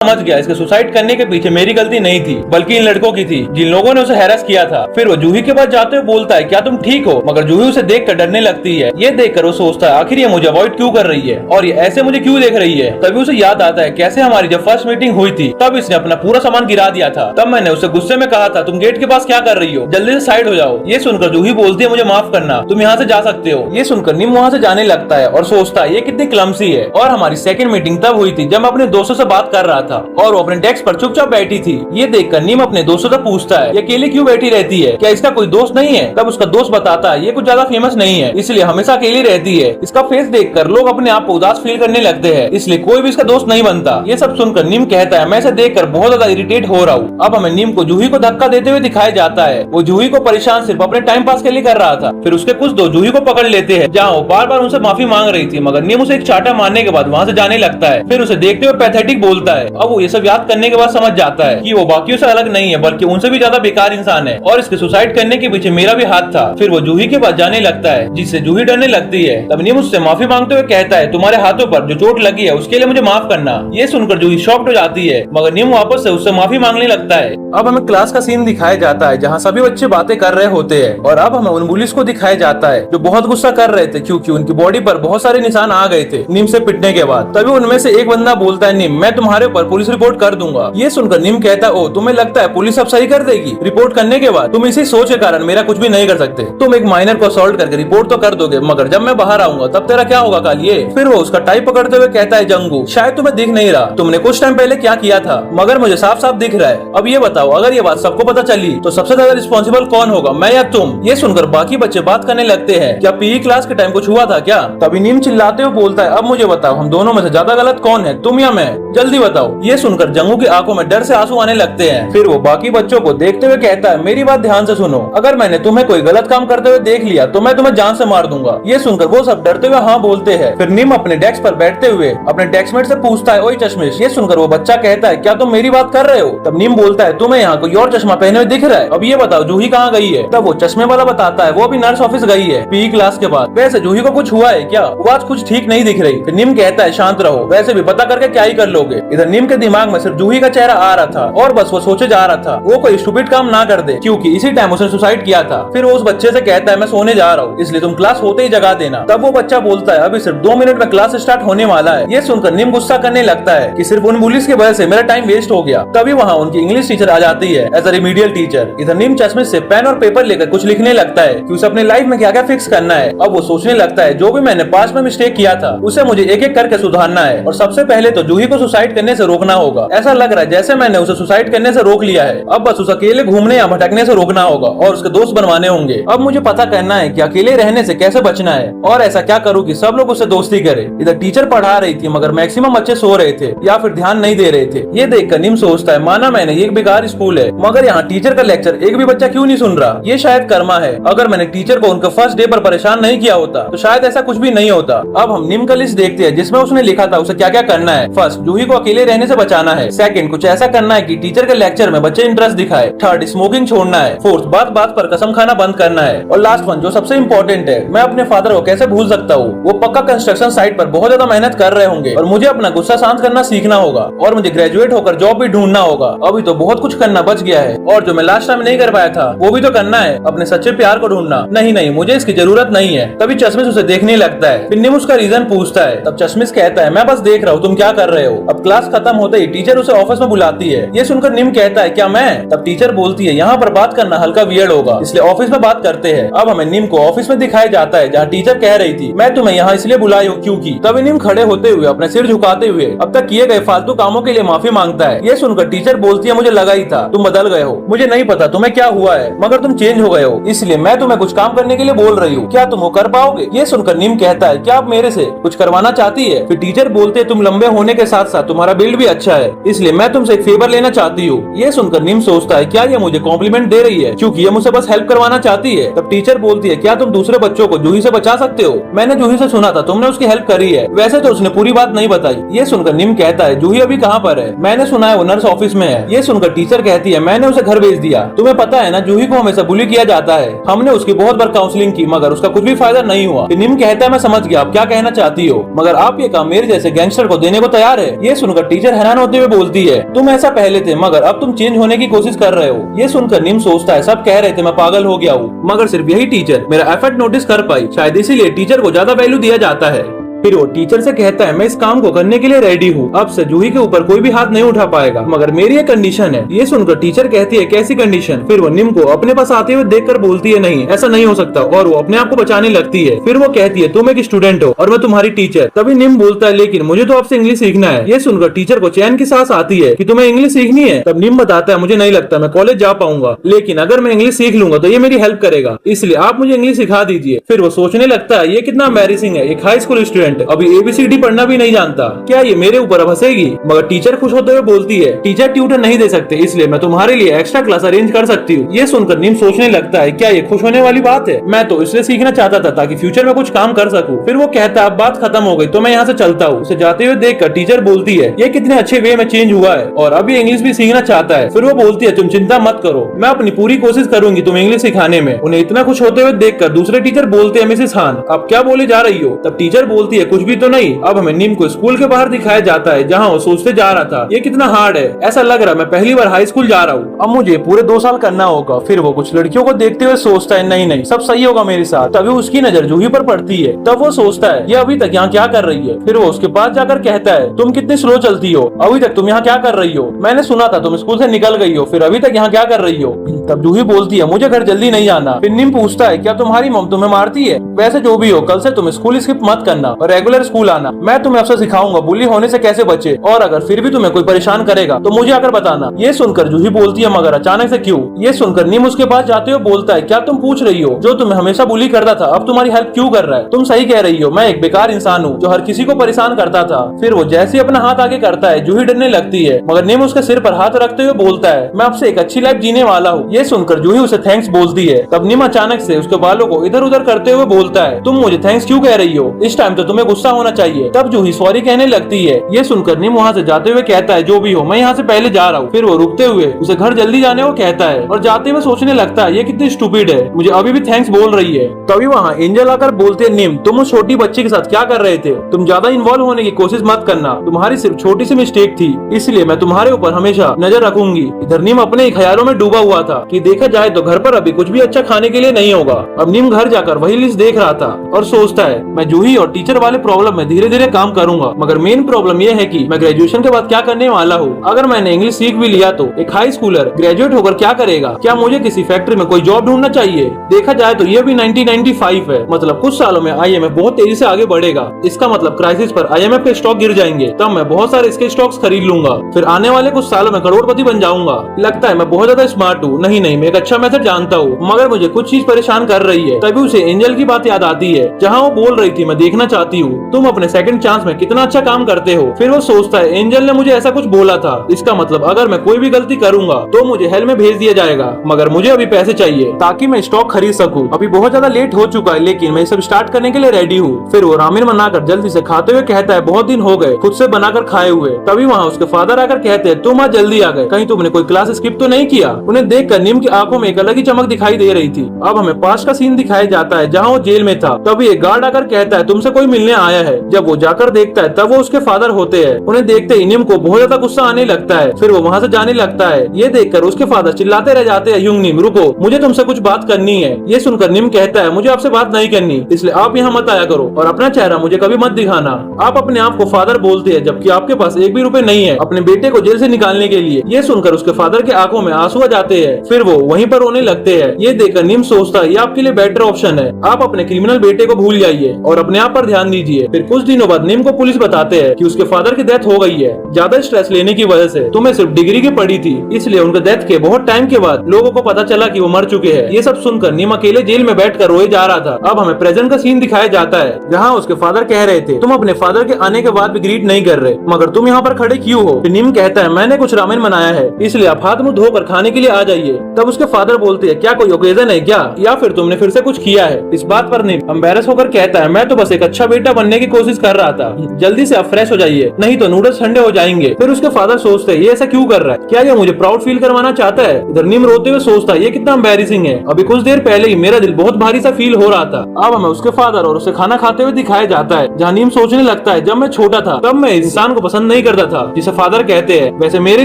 समझ गया इसके सुसाइड करने के पीछे मेरी गलती नहीं थी बल्कि इन लड़कों की थी जिन लोगों ने उसे हैरेस किया था। फिर वो जूही के पास जाते हुए बोलता है क्या तुम ठीक हो, मगर जूही उसे देखकर डरने लगती है। ये देखकर वो सोचता है आखिर ये मुझे अवॉइड क्यों कर रही है और ये ऐसे मुझे क्यों देख रही है। तभी उसे याद आता है कैसे हमारी जब फर्स्ट मीटिंग हुई थी तब इसने अपना पूरा सामान गिरा दिया था। तब मैंने उसे गुस्से में कहा था तुम गेट के पास क्या कर रही हो, जल्दी से साइड हो जाओ। ये सुनकर जूही बोलती है मुझे माफ करना, तुम यहाँ से जा सकते हो। ये सुनकर निम वहाँ से जाने लगता है और सोचता है ये कितनी क्लमसी है। और हमारी सेकंड मीटिंग तब हुई थी जब मैं अपने दोस्तों से बात कर रहा था और वो अपने डेस्क पर चुपचाप बैठी थी। ये देखकर नीम अपने दोस्तों से पूछता है ये अकेले क्यों बैठी रहती है, क्या इसका कोई दोस्त नहीं है। तब उसका दोस्त बताता है ये कुछ ज्यादा फेमस नहीं है इसलिए हमेशा अकेली रहती है। इसका फेस देखकर लोग अपने आप को उदास फील करने लगते हैं इसलिए कोई भी इसका दोस्त नहीं बनता। ये सब सुनकर नीम कहता है मैं इसे देखकर बहुत ज्यादा इरिटेट हो रहा हूँ। अब हमें नीम को जूही को धक्का देते हुए दिखाया जाता है। वो जूही को परेशान सिर्फ अपने टाइम पास के लिए कर रहा था। फिर उसके कुछ दोस्त जूही को पकड़ लेते हैं जहाँ वो बार बार उनसे माफी मांग रही थी, मगर नीम उसे एक चाटा मारने के बाद वहाँ से जाने लगता है। फिर उसे देखते हुए पैथेटिक बोलता है। अब वो ये सब याद करने के बाद समझ जाता है कि वो बाकियों से अलग नहीं है बल्कि उनसे भी ज्यादा बेकार इंसान है और इसके सुसाइड करने के पीछे मेरा भी हाथ था। फिर वो जूही के पास जाने लगता है जिससे जूही डरने लगती है। तब नीम उससे माफी मांगते हुए कहता है तुम्हारे हाथों पर जो चोट लगी है उसके लिए मुझे माफ करना। ये सुनकर जूही शॉक्ड हो जाती है मगर नीम वापस से उससे माफी मांगने लगता है। अब हमें क्लास का सीन दिखाया जाता है जहाँ सभी बच्चे बातें कर रहे होते हैं और अब हमें उन बुलिस को दिखाया जाता है जो बहुत गुस्सा कर रहे थे क्योंकि उनकी बॉडी पर बहुत सारे निशान आ गए थे नीम से पिटने के बाद। तभी उनमें से एक बंदा बोलता है नीम मैं तुम्हारे ऊपर पुलिस रिपोर्ट कर दूंगा। ये सुनकर नीम कहता है ओ तुम्हें लगता है पुलिस अब सही कर देगी रिपोर्ट करने के बाद, तुम इसी सोच के कारण मेरा कुछ भी नहीं कर सकते। तुम एक माइनर को असॉल्ट करके रिपोर्ट तो कर दोगे मगर जब मैं बाहर आऊंगा तब तेरा क्या होगा कल ये। फिर वो उसका टाई पकड़ते हुए कहता है जंगू शायद तुम्हें दिख नहीं रहा, तुमने कुछ टाइम पहले क्या किया था मगर मुझे साफ साफ दिख रहा है। अब ये बताओ अगर ये बात सबको पता चली तो सबसे ज्यादा रिस्पॉन्सिबल कौन होगा, मैं या तुम। ये सुनकर बाकी बच्चे बात करने लगते हैं क्या पीई क्लास के टाइम कुछ हुआ था क्या। तभी नीम चिल्लाते हुए बोलता है अब मुझे बताओ हम दोनों में से ज्यादा गलत कौन है, तुम या मैं, जल्दी बताओ। ये सुनकर जंगू की आंखों में डर से आंसू आने लगते हैं। फिर वो बाकी बच्चों को देखते हुए कहता है मेरी बात ध्यान से सुनो, अगर मैंने तुम्हें कोई गलत काम करते हुए देख लिया तो मैं तुम्हें जान से मार दूंगा। ये सुनकर वो सब डरते हुए हाँ बोलते हैं। फिर नीम अपने डेस्क पर बैठते हुए अपने डेस्कमेट से पूछता है ओए चश्मिश। ये सुनकर वो बच्चा कहता है क्या तुम मेरी बात कर रहे हो। तब नीम बोलता है तुम्हें यहाँ कोई और चश्मा पहने हुए दिख रहा है, अब ये बताओ जूही कहाँ गई है। तब वो चश्मे वाला बताता है वो अभी नर्स ऑफिस गई है पीई क्लास के बाद। वैसे जूही को कुछ हुआ है क्या, वो आज कुछ ठीक नहीं दिख रही। फिर नीम कहता है शांत रहो, वैसे भी पता करके क्या ही कर लोगे। इधर नीम के दिमाग में सिर्फ जूही का चेहरा आ रहा था और बस वो सोचे जा रहा था वो कोई स्टूपिड काम ना कर दे क्योंकि इसी टाइम उसने सुसाइड किया था। फिर वो उस बच्चे से कहता है मैं सोने जा रहा हूँ इसलिए तुम क्लास होते ही जगा देना। तब वो बच्चा बोलता है अभी सिर्फ 2 मिनट में क्लास स्टार्ट होने वाला है। ये सुनकर नीम गुस्सा करने लगता है कि सिर्फ उन बुलिस की वजह से मेरा टाइम वेस्ट हो गया। तभी वहाँ उनकी इंग्लिश टीचर आ जाती है एज अ रिमीडियल टीचर। इधर नीम चश्मे से पेन और पेपर लेकर कुछ लिखने लगता है कि उसे अपने लाइफ में क्या क्या फिक्स करना है। अब वो सोचने लगता है जो भी मैंने पास्ट में मिस्टेक किया था उसे मुझे एक एक करके सुधारना है और सबसे पहले तो जूही को सुसाइड करने से रोकना होगा। ऐसा लग रहा है जैसे मैंने उसे सुसाइड करने से रोक लिया है, अब बस उसे अकेले घूमने या भटकने से रोकना होगा और उसके दोस्त बनवाने होंगे। अब मुझे पता करना है कि अकेले रहने से कैसे बचना है और ऐसा क्या करूँ कि सब लोग उससे दोस्ती करे। इधर टीचर पढ़ा रही थी मगर मैक्सिमम बच्चे सो रहे थे या फिर ध्यान नहीं दे रहे थे। ये देखकर नीम सोचता है माना मैंने ये एक बेकार स्कूल है मगर यहाँ टीचर का लेक्चर एक भी बच्चा क्यों नहीं सुन रहा, ये शायद कर्मा है। अगर मैंने टीचर को उनके फर्स्ट डे पर परेशान नहीं किया होता तो शायद ऐसा कुछ भी नहीं होता। अब हम नीम का लिस्ट देखते हैं जिसमें उसने लिखा था उसे क्या क्या करना है। फर्स्ट जूही को अकेले रहने से बचाना है। सेकंड कुछ ऐसा करना है कि टीचर के लेक्चर में बच्चे इंटरेस्ट दिखाए। थर्ड स्मोकिंग छोड़ना है। फोर्थ बात बात पर कसम खाना बंद करना है। और लास्ट वन जो सबसे इम्पोर्टेंट है, मैं अपने फादर को कैसे भूल सकता हूँ, वो पक्का कंस्ट्रक्शन साइट पर बहुत ज्यादा मेहनत कर रहे होंगे और मुझे अपना गुस्सा शांत करना सीखना होगा और मुझे ग्रेजुएट होकर जॉब भी ढूंढना होगा। अभी तो बहुत कुछ करना बच गया है और जो मैं लास्ट टाइम नहीं कर पाया था वो भी तो करना है, अपने सच्चे प्यार को ढूंढना। नहीं मुझे इसकी जरूरत नहीं है। तभी चश्मिश उसे देखने लगता है। फिर नीम उसका रीजन पूछता है। तब चश्मिश कहता है मैं बस देख रहा हूँ तुम क्या कर रहे हो। अब क्लास खत्म होते ही टीचर उसे ऑफिस में बुलाती है। ये सुनकर नीम कहता है क्या मैं। तब टीचर बोलती है यहाँ पर बात करना हल्का वियर्ड होगा इसलिए ऑफिस में बात करते हैं। अब हमें नीम को ऑफिस में दिखाया जाता है जहाँ टीचर कह रही थी मैं तुम्हें यहाँ इसलिए बुलाई हूँ क्योंकि। तभी नीम खड़े होते हुए अपने सिर झुकाते हुए अब तक किए गए फालतू कामों के लिए माफी मांगता है। ये सुनकर टीचर बोलती है मुझे लगा ही था तुम बदल गए हो, मुझे नहीं पता तुम्हें क्या हुआ है मगर तुम चेंज हो गए हो इसलिए मैं तुम्हें कुछ काम करने के लिए बोल रही हूँ, क्या तुम वो कर पाओगे। ये सुनकर नीम कहता है क्या आप मेरे से कुछ करवाना चाहती है। फिर टीचर बोलते तुम लंबे होने के साथ साथ तुम्हारा बिल्ड भी अच्छा है इसलिए मैं तुमसे एक फेवर लेना चाहती हूँ। ये सुनकर नीम सोचता है क्या ये मुझे कॉम्प्लीमेंट दे रही है क्योंकि ये मुझसे बस हेल्प करवाना चाहती है। तब टीचर बोलती है क्या तुम दूसरे बच्चों को जूही से बचा सकते हो, मैंने जूही से सुना था तुमने उसकी हेल्प करी है। वैसे तो उसने पूरी बात नहीं बताई। ये सुनकर नीम कहता है जूही अभी कहाँ पर है, मैंने सुना है वो नर्स ऑफिस में है। ये सुनकर टीचर कहती है मैंने उसे घर भेज दिया, तुम्हें पता है ना जूही को हमेशा बुली किया जाता है, हमने उसकी बहुत बार काउंसलिंग की मगर उसका कुछ भी फायदा नहीं हुआ। निम कहता है मैं समझ गया आप क्या कहना चाहती हो मगर आप ये काम मेरे जैसे गैंगस्टर को देने को तैयार है। ये सुनकर टीचर टीचर हैरान होते हुए बोलती है, तुम ऐसा पहले थे मगर अब तुम चेंज होने की कोशिश कर रहे हो। ये सुनकर निम सोचता है, सब कह रहे थे मैं पागल हो गया हूँ, मगर सिर्फ यही टीचर मेरा एफर्ट नोटिस कर पाई, शायद इसीलिए टीचर को ज्यादा वैल्यू दिया जाता है। फिर वो टीचर से कहता है, मैं इस काम को करने के लिए रेडी हूँ, अब से जूही के ऊपर कोई भी हाथ नहीं उठा पाएगा, मगर मेरी एक कंडीशन है। ये सुनकर टीचर कहती है, कैसी कंडीशन? फिर वो निम को अपने पास आते हुए देखकर बोलती है, नहीं ऐसा नहीं हो सकता, और वो अपने आप को बचाने लगती है। फिर वो कहती है, तुम एक स्टूडेंट हो और मैं तुम्हारी टीचर। तभी निम बोलता है, लेकिन मुझे तो आपसे इंग्लिश सीखना है। ये सुनकर टीचर को चैन की सांस आती है कि तुम्हें इंग्लिश सीखनी है। तब निम बताता है, मुझे नहीं लगता मैं कॉलेज जा पाऊंगा, लेकिन अगर मैं इंग्लिश सीख लूंगा तो ये मेरी हेल्प करेगा, इसलिए आप मुझे इंग्लिश सिखा दीजिए। फिर वो सोचने लगता है, ये कितना एम्बैरेसिंग है, एक हाई स्कूल स्टूडेंट अभी एबीसीडी पढ़ना भी नहीं जानता, क्या ये मेरे ऊपर अब हंसेगी? मगर टीचर खुश होते हुए बोलती है, टीचर ट्यूटर नहीं दे सकते, इसलिए मैं तुम्हारे लिए एक्स्ट्रा क्लास अरेंज कर सकती हूँ। ये सुनकर निम सोचने लगता है, क्या ये खुश होने वाली बात है? मैं तो इसलिए सीखना चाहता था ताकि फ्यूचर में कुछ काम कर सकूं। फिर वो कहता है, अब बात खत्म हो गई तो मैं यहाँ से चलता हूँ। उसे जाते हुए देखकर टीचर बोलती है, ये कितने अच्छे वे में चेंज हुआ है और अभी इंग्लिश भी सीखना चाहता है। फिर वो बोलती है, तुम चिंता मत करो, मैं अपनी पूरी कोशिश करूंगी तुम्हें इंग्लिश सिखाने में। उन्हें इतना खुश होते हुए देखकर दूसरे टीचर बोलते हैं, मिसेस खान आप क्या बोले जा रही हो? तब टीचर बोलती है, कुछ भी तो नहीं। अब हमें निम को स्कूल के बाहर दिखाया जाता है जहाँ वो सोचते जा रहा था, ये कितना हार्ड है, ऐसा लग रहा है मैं पहली बार हाई स्कूल जा रहा हूँ, अब मुझे पूरे 2 साल करना होगा। फिर वो कुछ लड़कियों को देखते हुए सोचता है, नहीं नहीं सब सही होगा मेरे साथ। तभी उसकी नजर जूही पर पड़ती है। तब वो सोचता है, ये अभी तक यहाँ क्या कर रही है? फिर वो उसके पास जाकर कहता है, तुम कितनी स्लो चलती हो, अभी तक तुम यहाँ क्या कर रही हो? मैंने सुना था तुम स्कूल से निकल गई हो, फिर अभी तक यहाँ क्या कर रही हो? तब जूही बोलती है, मुझे घर जल्दी नहीं जाना। फिर निम पूछता है, क्या तुम्हारी मम तुम्हें मारती है? वैसे जो भी हो, कल से तुम स्कूल स्किप मत करना और रेगुलर स्कूल आना, मैं तुम्हें अफसर सिखाऊंगा बुली होने से कैसे बचे, और अगर फिर भी तुम्हें कोई परेशान करेगा तो मुझे आकर बताना। ये सुनकर जूही बोलती है, मगर अचानक से क्यों? ये सुनकर निम उसके पास जाते हुए बोलता है, क्या तुम पूछ रही हो, जो तुम्हें हमेशा बुली करता था अब तुम्हारी हेल्प क्यों कर रहा है? तुम सही कह रही हो, मैं एक बेकार इंसान हूँ जो हर किसी को परेशान करता था। फिर वो जैसे अपना हाथ आगे करता है, जूही डरने लगती है, मगर निम उसके सिर पर हाथ रखते हुए बोलता है, मैं आपसे एक अच्छी लाइफ जीने वाला हूँ। ये सुनकर जूही उसे थैंक्स बोलती है। तब निम अचानक से उसके बालों को इधर उधर करते हुए बोलता है, तुम मुझे थैंक्स क्यों कह रही हो? इस टाइम तो तुम्हें गुस्सा होना चाहिए। तब जूही सॉरी कहने लगती है। ये सुनकर निम वहाँ से जाते हुए कहता है, जो भी हो मैं यहाँ से पहले जा रहा हूँ। फिर वो रुकते हुए उसे घर जल्दी जाने को कहता है और जाते हुए सोचने लगता है, ये कितनी स्टूपिड है, मुझे अभी भी थैंक्स बोल रही है। तभी वहाँ एंजल आकर बोलते हैं, निम तुम उस छोटी बच्ची के साथ क्या कर रहे थे? तुम ज्यादा इन्वॉल्व होने की कोशिश मत करना, तुम्हारी सिर्फ छोटी सी मिस्टेक थी, इसलिए मैं तुम्हारे ऊपर हमेशा नजर रखूंगी। इधर निम अपने ही ख्यालों में डूबा हुआ था कि देखा जाए तो घर पर अभी कुछ भी अच्छा खाने के लिए नहीं होगा। अब निम घर जाकर वही लिस्ट देख रहा था और सोचता है, मैं जूही और टीचर वाले प्रॉब्लम में धीरे धीरे काम करूंगा, मगर मेन प्रॉब्लम ये है कि मैं ग्रेजुएशन के बाद क्या करने वाला हूँ। अगर मैंने इंग्लिश सीख भी लिया तो एक हाई स्कूलर ग्रेजुएट होकर क्या करेगा? क्या मुझे किसी फैक्ट्री में कोई जॉब ढूंढना चाहिए? देखा जाए तो ये भी 1995 है, मतलब कुछ सालों में आईएमएफ बहुत तेजी से आगे बढ़ेगा। इसका मतलब क्राइसिस पर आईएमएफ के स्टॉक गिर जाएंगे, तब मैं बहुत सारे इसके स्टॉक्स खरीद लूंगा, फिर आने वाले कुछ सालों में करोड़पति बन जाऊंगा। लगता है मैं बहुत ज्यादा स्मार्ट हूँ। नहीं नहीं, मैं एक अच्छा मेथड जानता हूँ, मगर मुझे कुछ चीज परेशान कर रही है। तभी उसे एंजल की बात याद आती है, जहाँ वो बोल रही थी, मैं देखना चाहती हूँ तुम अपने सेकंड चांस में कितना अच्छा काम करते हो। फिर वो सोचता है, एंजल ने मुझे ऐसा कुछ बोला था, इसका मतलब अगर मैं कोई भी गलती करूंगा तो मुझे हेल में भेज दिया जाएगा, मगर मुझे अभी पैसे चाहिए ताकि मैं स्टॉक खरीद सकूं। अभी बहुत ज्यादा लेट हो चुका है, लेकिन मैं सब स्टार्ट करने के लिए रेडी हूँ। फिर वो रामेन बनाकर जल्दी से खाते हुए कहता है, बहुत दिन हो गए खुद से बनाकर खाए हुए। तभी वहाँ उसके फादर आकर कहते हैं, तुम आज जल्दी आ गए, कहीं तुमने कोई क्लास स्किप तो नहीं किया? उन्हें देखकर निम की आंखों में एक अलग ही चमक दिखाई दे रही थी। अब हमें पास का सीन दिखाया जाता है जहाँ वो जेल में था। तभी एक गार्ड आकर कहता है, तुमसे कोई मिलने आया है। जब वो जाकर देखता है तब वो उसके फादर होते हैं। उन्हें देखते ही निम को बहुत ज्यादा गुस्सा आने लगता है। फिर वो वहाँ से जाने लगता है। ये देखकर उसके फादर चिल्लाते रह जाते हैं, युंग निम रुको, मुझे तुमसे कुछ बात करनी है। ये सुनकर निम कहता है, मुझे आपसे बात नहीं करनी, इसलिए आप यहाँ मत आया करो और अपना चेहरा मुझे कभी मत दिखाना। आप अपने आप को फादर बोलते हैं, जबकि आपके पास एक भी रुपए नहीं है अपने बेटे को जेल से निकालने के लिए। ये सुनकर उसके फादर के आंखों में आंसू आ जाते हैं। फिर वो वहीं पर रोने लगते हैं। ये देखकर निम सोचता है, ये आपके लिए बेटर ऑप्शन है, आप अपने क्रिमिनल बेटे को भूल जाइए और अपने आप पर ध्यान दीजिए। फिर कुछ दिनों बाद निम को पुलिस बताते हैं कि उसके फादर की डेथ हो गई है, ज्यादा स्ट्रेस लेने की वजह से। तुम्हें सिर्फ डिग्री की पड़ी थी, इसलिए उनके डेथ के बहुत टाइम के बाद लोगों को पता चला कि वो मर चुके हैं। ये सब सुनकर निम अकेले जेल में बैठकर रोए जा रहा था। अब हमें प्रेजेंट का सीन दिखाया जाता है, जहाँ उसके फादर कह रहे थे, तुम अपने फादर के आने के बाद भी ग्रीट नहीं कर रहे, मगर तुम यहाँ पर खड़े क्यों हो? फिर निम कहता है, मैंने कुछ रामेन बनाया है, इसलिए आप हाथ मुंह धोकर खाने के लिए आ जाइए। तब उसके फादर बोलते हैं, क्या कोई ओकेजन है क्या, या फिर तुमने फिर से कुछ किया है? इस बात पर निम एम्बैरस होकर कहता है, मैं तो बस एक अच्छा बेटा बेटा बनने की कोशिश कर रहा था। जल्दी से आप फ्रेश हो जाइए, नहीं तो नूडल्स ठंडे हो जाएंगे। फिर उसके फादर सोचते हैं ये ऐसा क्यों कर रहा है, क्या ये मुझे प्राउड फील करवाना चाहता है। इधर नीम रोते हुए सोचता है ये कितना एम्बैरेसिंग है, अभी कुछ देर पहले ही मेरा दिल बहुत भारी सा फील हो रहा था। अब हमें उसके फादर और उसे खाना खाते हुए दिखाया जाता है, जहाँ नीम सोचने लगता है जब मैं छोटा था तब मैं इस इंसान को पसंद नहीं करता था जिसे फादर कहते हैं, वैसे मेरे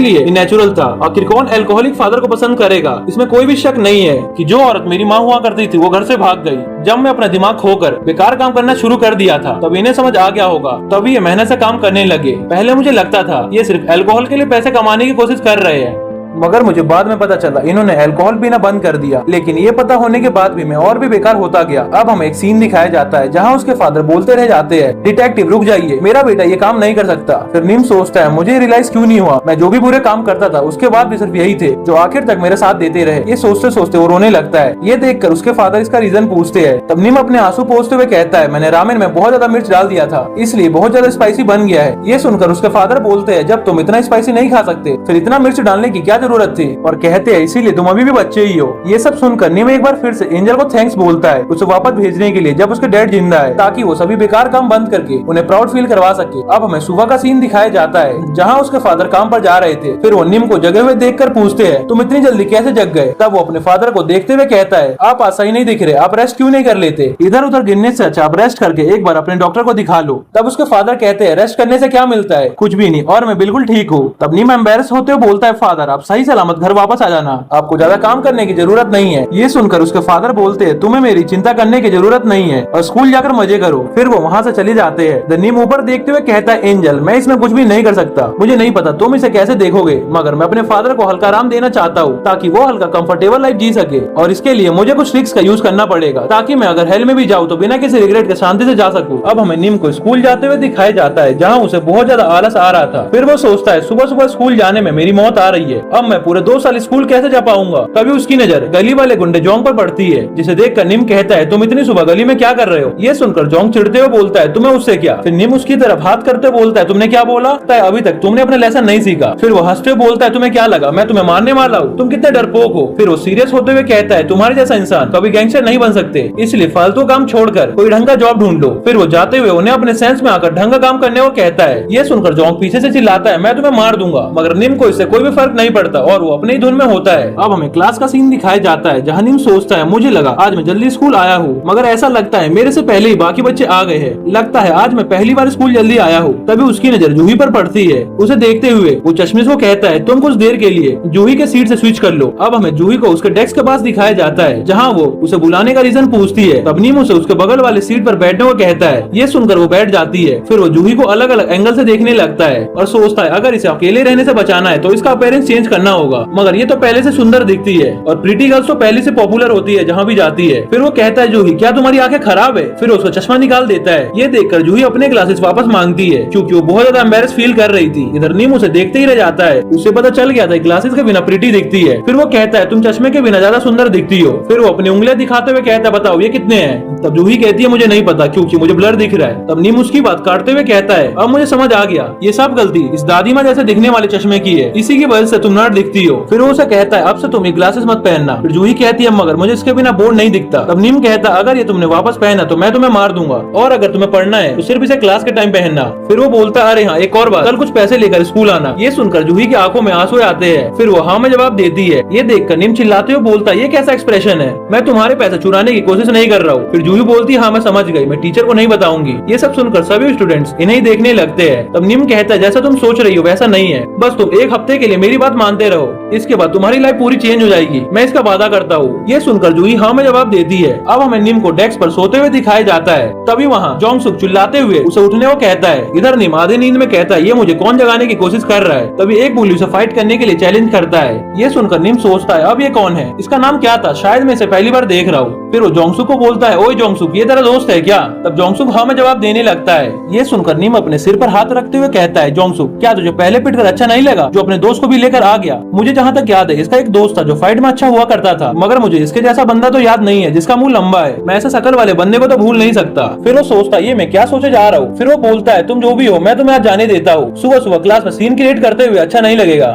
लिए नेचुरल था। आखिर कौन अल्कोहलिक फादर को पसंद करेगा। इसमें कोई भी शक नहीं है कि जो औरत मेरी माँ हुआ करती थी वो घर से भाग गई जब मैं अपना दिमाग खोकर बेकार काम करना शुरू कर दिया था। तब इन्हें समझ आ गया होगा, तभी ये मेहनत से काम करने लगे। पहले मुझे लगता था ये सिर्फ अल्कोहल के लिए पैसे कमाने की कोशिश कर रहे हैं, मगर मुझे बाद में पता चला इन्होंने अल्कोहल पीना बंद कर दिया। लेकिन ये पता होने के बाद भी मैं और भी बेकार होता गया। अब हमें एक सीन दिखाया जाता है जहाँ उसके फादर बोलते रह जाते हैं, डिटेक्टिव रुक जाइए, मेरा बेटा ये काम नहीं कर सकता। फिर नीम सोचता है मुझे रियलाइज क्यों नहीं हुआ, मैं जो भी बुरे काम करता था उसके बाद भी सिर्फ यही थे जो आखिर तक मेरे साथ देते रहे। ये सोचते सोचते वो रोने लगता है। ये देखकर उसके फादर इसका रीजन पूछते हैं। तब नीम अपने आंसू पोंछते हुए कहता है मैंने रामेन में बहुत ज्यादा मिर्च डाल दिया था, इसलिए बहुत ज्यादा स्पाइसी बन गया है। ये सुनकर उसके फादर बोलते हैं जब तुम इतना स्पाइसी नहीं खा सकते फिर इतना मिर्च डालने की क्या जरूरत थी, और कहते हैं इसीलिए तुम अभी भी बच्चे ही हो। ये सब सुनकर नीम एक बार फिर से एंजल को थैंक्स बोलता है उसे वापस भेजने के लिए जब उसके डैड जिंदा है, ताकि वो सभी बेकार काम बंद करके उन्हें प्राउड फील करवा सके। अब हमें सुबह का सीन दिखाया जाता है जहाँ उसके फादर काम पर जा रहे थे। फिर वो नीम को जगे हुए देखकर पूछते हैं तुम इतनी जल्दी कैसे जग गए। तब वो अपने फादर को देखते हुए कहता है आप आज सही नहीं दिख रहे, आप रेस्ट क्यों नहीं कर लेते, इधर उधर गिरने से अच्छा आप रेस्ट करके एक बार अपने डॉक्टर को दिखा लो। तब उसके फादर कहते हैं रेस्ट करने से क्या मिलता है, कुछ भी नहीं, और मैं बिल्कुल ठीक हूँ। तब नीम एम्बेरस होते हुए बोलता है फादर आप सही सलामत घर वापस आ जाना, आपको ज्यादा काम करने की जरूरत नहीं है। ये सुनकर उसके फादर बोलते हैं तुम्हें मेरी चिंता करने की जरूरत नहीं है और स्कूल जाकर मजे करो। फिर वो वहाँ से चले जाते हैं। नीम ऊपर देखते हुए कहता है एंजल मैं इसमें कुछ भी नहीं कर सकता, मुझे नहीं पता तुम इसे कैसे देखोगे, मगर मैं अपने फादर को हल्का आराम देना चाहता हूँ ताकि वो हल्का कंफर्टेबल लाइफ जी सके, और इसके लिए मुझे कुछ ट्रिक्स का यूज करना पड़ेगा ताकि मैं अगर हेल में भी जाऊँ तो बिना किसी रिग्रेट के शांति से जा सकूँ। अब हमें नीम को स्कूल जाते हुए दिखाया जाता है जहाँ उसे बहुत ज्यादा आलस आ रहा था। फिर वो सोचता है सुबह सुबह स्कूल जाने में मेरी मौत आ रही है, अब मैं पूरे 2 साल स्कूल कैसे जा पाऊंगा। तभी उसकी नजर गली वाले गुंडे जोंग पर पड़ती है, जिसे देखकर निम कहता है तुम इतनी सुबह गली में क्या कर रहे हो। ये सुनकर जोंग चिढ़ते हुए बोलता है तुम्हें उससे क्या। फिर निम उसकी तरफ हाथ करते हुए बोलता है तुमने क्या बोला, अभी तक तुमने अपना लेसन नहीं सीखा। फिर वो हंसते हुए बोलता है तुम्हें क्या लगा मैं तुम्हें मारने वाला हूँ, तुम कितने डरपोक हो। फिर वो सीरियस होते हुए कहता है तुम्हारे जैसा इंसान कभी गैंगस्टर नहीं बन सकते, इसलिए फालतू काम छोड़कर कोई ढंग का जॉब ढूंढ लो। फिर वो जाते हुए उन्हें अपने सेंस में आकर ढंग का काम करने को कहता है। ये सुनकर जोंग पीछे से चिल्लाता है मैं तुम्हें मार दूंगा, मगर निम को इससे कोई भी फर्क नहीं पड़ता और वो अपने ही धुन में होता है। अब हमें क्लास का सीन दिखाया जाता है जहाँ नीम सोचता है मुझे लगा आज मैं जल्दी स्कूल आया हूँ, मगर ऐसा लगता है मेरे से पहले ही बाकी बच्चे आ गए हैं, लगता है आज मैं पहली बार स्कूल जल्दी आया हूँ। तभी उसकी नजर जूही पर पड़ती है। उसे देखते हुए वो चश्मिश को कहता है तुम कुछ देर के लिए जूही के सीट से स्विच कर लो। अब हमें जूही को उसके डेस्क के पास दिखाया जाता है जहाँ वो उसे बुलाने का रीजन पूछती है। तब नीम उसे उसके बगल वाले सीट पर बैठने को कहता है। ये सुनकर वो बैठ जाती है। फिर वो जूही को अलग अलग एंगल से देखने लगता है और सोचता है अगर इसे अकेले रहने से बचाना है तो इसका अपीयरेंस चेंज करना होगा, मगर ये तो पहले से सुंदर दिखती है और प्रीटी गर्ल्स तो पहले से पॉपुलर होती है जहाँ भी जाती है। फिर वो कहता है जूही क्या तुम्हारी आंखें खराब है। फिर उसका चश्मा निकाल देता है। ये देखकर जूही अपने ग्लासेस वापस मांगती है क्योंकि वो बहुत ज्यादा एम्बेरस फील कर रही थी। इधर नीम उसे देखते ही रह जाता है। उसे पता चल गया था ग्लासेस के बिना प्रीटी दिखती है। फिर वो कहता है तुम चश्मे के बिना ज्यादा सुंदर दिखती हो। फिर वो अपनी उंगलियां दिखाते हुए कहता है बताओ ये कितने हैं। तब जूही कहती है मुझे नहीं पता क्योंकि मुझे ब्लर दिख रहा है। तब नीम उसकी बात काटते हुए कहता है अब मुझे समझ आ गया ये सब गलती इस दादी माँ जैसे दिखने वाले चश्मे की है, इसी की वजह से तुम नर्ड दिखती हो। फिर वो उसे कहता है अब से तुम ये ग्लासेस मत पहनना। फिर जूही कहती है मगर मुझे इसके बिना बोर्ड नहीं दिखता। तब नीम कहता अगर ये तुमने वापस पहना तो मैं तुम्हें मार दूंगा, और अगर तुम्हें पढ़ना है तो सिर्फ इसे क्लास के टाइम पहनना। फिर वो बोलता अरे हाँ एक और बात, कल कुछ पैसे लेकर स्कूल आना। ये सुनकर जूही की आंखों में आंसू आते हैं। फिर वो हाँ में जवाब देती है। ये देखकर नीम चिल्लाते हुए बोलता ये कैसा एक्सप्रेशन है, मैं तुम्हारे पैसे चुराने की कोशिश नहीं कर रहा हूँ। फिर जूही बोलती हाँ मैं समझ गई, मैं टीचर को नहीं बताऊंगी। ये सब सुनकर सभी स्टूडेंट्स इन्हें देखने लगते हैं। तब नीम कहता है जैसा तुम सोच रही हो वैसा नहीं है, बस तुम एक हफ्ते के लिए मेरी बात मानते रहो, इसके बाद तुम्हारी लाइफ पूरी चेंज हो जाएगी, मैं इसका वादा करता हूँ। ये सुनकर जूही हाँ में जवाब देती है। अब हमें नीम को डेस्क पर सोते हुए दिखाया जाता है। तभी वहाँ जोंग सुक चिल्लाते हुए उसे उठने को कहता है। इधर नीम आधी नींद में कहता है ये मुझे कौन जगाने की कोशिश कर रहा है। तभी एक बुली उसे फाइट करने के लिए चैलेंज करता है। ये सुनकर नीम सोचता है अब ये कौन है, इसका नाम क्या था, शायद मैं इसे पहली बार देख रहा हूँ। फिर वो जोंगसुक को बोलता है ओए जोंगसुक ये तेरा दोस्त है क्या। तब जोंगसुक हाँ में जवाब देने लगता है। ये सुनकर नीम अपने सिर पर हाथ रखते हुए कहता है जोंगसुक क्या तुझे पहले पिट कर अच्छा नहीं लगा, जो अपने दोस्त को भी लेकर आ गया। मुझे जहाँ तक याद है इसका एक दोस्त था जो फाइट में अच्छा हुआ करता था, मगर मुझे इसके जैसा बंदा तो याद नहीं है जिसका मुंह लंबा है, मैं ऐसे शकल वाले बंदे को तो भूल नहीं सकता। फिर वो सोचता है ये मैं क्या सोचे जा रहा हूँ। फिर वो बोलता है तुम जो भी हो मैं तुम्हें आज जाने देता हूँ, सुबह सुबह क्लास में सीन क्रिएट करते हुए अच्छा नहीं लगेगा।